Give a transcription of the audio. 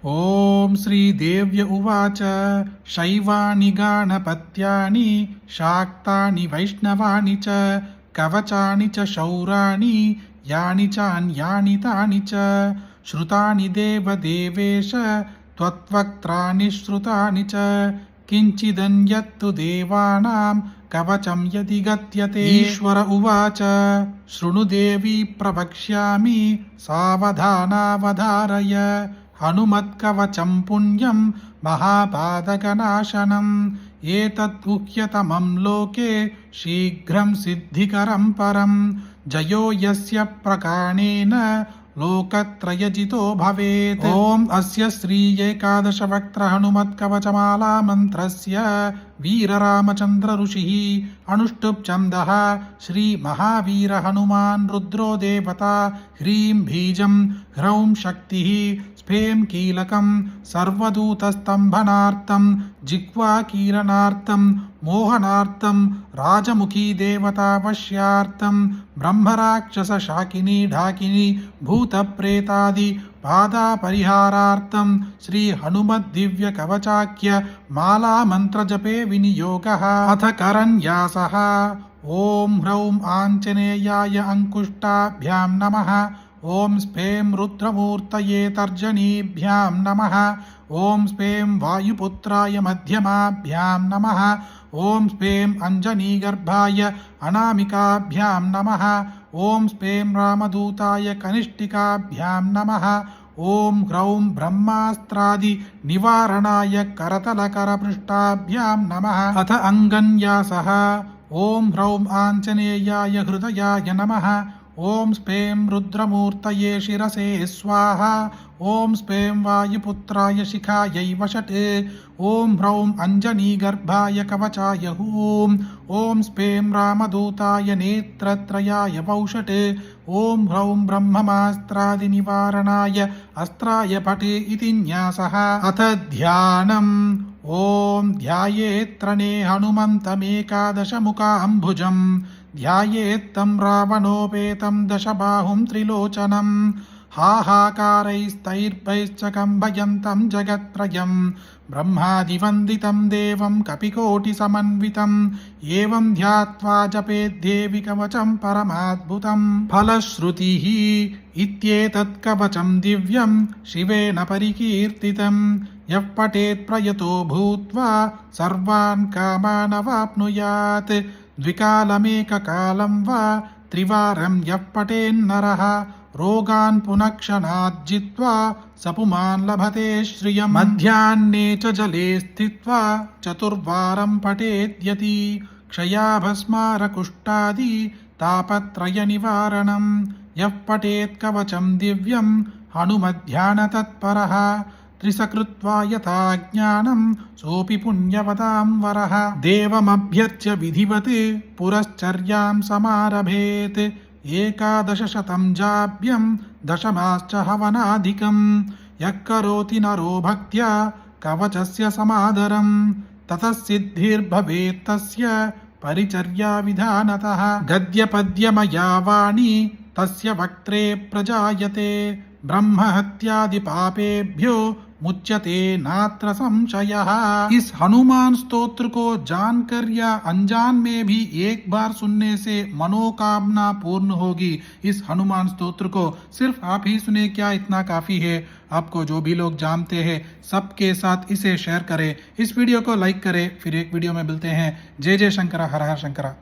ॐ श्रीदेव्य उवाच शैवानि गाणपत्यानि शाक्तानि वैष्णवानि च कवचानि च शौराणि यानि चान्यानि तानि च श्रुतानि देवदेवेश त्वत्वक्त्राणि श्रुतानि च किञ्चिदन्यत्तु देवानां कवचं यदि गत्यते। ईश्वर उवाच शृणु देवी प्रवक्ष्यामि सावधानावधारय हनुमत्कवचं पुण्यं महापातकनाशनम् एतत् गुह्यतमं लोके शीघ्रं सिद्धिकरं परं जयो यस्य प्रकाणेन लोकत्रयजितो भवेत्। ॐ अस्य श्री एकादशवक्त्र हनुमत्कवचमाला मन्त्रस्य वीररामचन्द्र ऋषिः अनुष्टुप् छन्दः श्री महावीर हनुमान् रुद्रो देवता ह्रीं बीजं ह्रौं शक्तिः स्फें कीलकं सर्वदूतस्तम्भनार्थं जिह्वाकीरणार्थं मोहनार्थं राजमुखी देवतावश्यार्थं ब्रह्मराक्षसशाकिनी ढाकिनी भूतप्रेतादि बाधापरिहारार्थं श्री हनुमद्दिव्यकवचाख्य मालामन्त्रजपे विनियोगः। अथ करन्यासः। ॐ ह्रौं आञ्जनेयाय अङ्कुष्टाभ्यां नमः। ॐ स्फें रुद्रमूर्तये तर्जनीभ्यां नमः। ॐ स्फें वायुपुत्राय मध्यमाभ्यां नमः। ॐ स्फें अञ्जनीगर्भाय अनामिकाभ्यां नमः। ॐ स्फें रामदूताय कनिष्ठिकाभ्यां नमः। ॐ ह्रौं ब्रह्मास्त्रादि निवारणाय करतलकरपृष्ठाभ्यां नमः। अथ अङ्गन्यासः। ॐ ह्रौं आञ्जनेयाय हृदयाय नमः। ॐ स्फें रुद्रमूर्तये शिरसे स्वाहा। ॐ स्फें वायुपुत्राय शिखायै वषट्। ॐ ह्रौं अञ्जनीगर्भाय कवचाय हूं। ॐ स्फें रामदूताय नेत्रत्रयाय वौषट्। ॐ ह्रौं ब्रह्ममास्त्रादिनिवारणाय अस्त्राय पट् इति न्यासः। अथ ध्यानम्। ॐ ध्यायेत्त्रणे हनुमन्तमेकादशमुखाम्भुजम् ध्यायेत्तं रावणोपेतं दशबाहुं त्रिलोचनं हाहाकारैस्तैर्भैश्च कम्भयन्तं जगत्त्रयं ब्रह्मादिवन्दितं देवं कपिकोटिसमन्वितम् एवं ध्यात्वा जपेद्देवि कवचं परमाद्भुतं फलश्रुतिः इत्येतत् कवचं दिव्यं शिवेन परिकीर्तितं यः पठेत् प्रयतो भूत्वा सर्वान् कामान् अवाप्नुयात् द्विकालमेककालं वा त्रिवारं यः पठेन्नरः रोगान् पुनःक्षणात् जित्वा स पुमान् लभते श्रियम्। मध्याह्ने च जले स्थित्वा चतुर्वारं पठेद्यति क्षयाभस्मारकुष्ठादि तापत्रयनिवारणं यः पठेत् कवचं दिव्यं हनुमध्यानतत्परः त्रिसकृत्वा यथा ज्ञानं सोऽपि पुण्यवतां वरः देवमभ्यर्च्य विधिवत् पुरश्चर्यां समारभेत् एकादशशतं जाप्यं दशमाश्च हवनाधिकं यः करोति नरो भक्त्या कवचस्य समादरं ततः सिद्धिर्भवेत् तस्य परिचर्या विधानतः गद्यपद्यमया वाणी तस्य वक्त्रे प्रजायते ब्रह्महत्यादि पापेभ्यो मुच्यते नात्र संशयः। इस हनुमान स्तोत्र को जानकर या अनजान में भी एक बार सुनने से मनोकामना पूर्ण होगी। इस हनुमान स्तोत्र को सिर्फ आप ही सुने क्या, इतना काफी है। आपको जो भी लोग जानते हैं सबके साथ इसे शेयर करें। इस वीडियो को लाइक करें। फिर एक वीडियो में मिलते हैं। जय जय शंकर, हर हर शंकरा।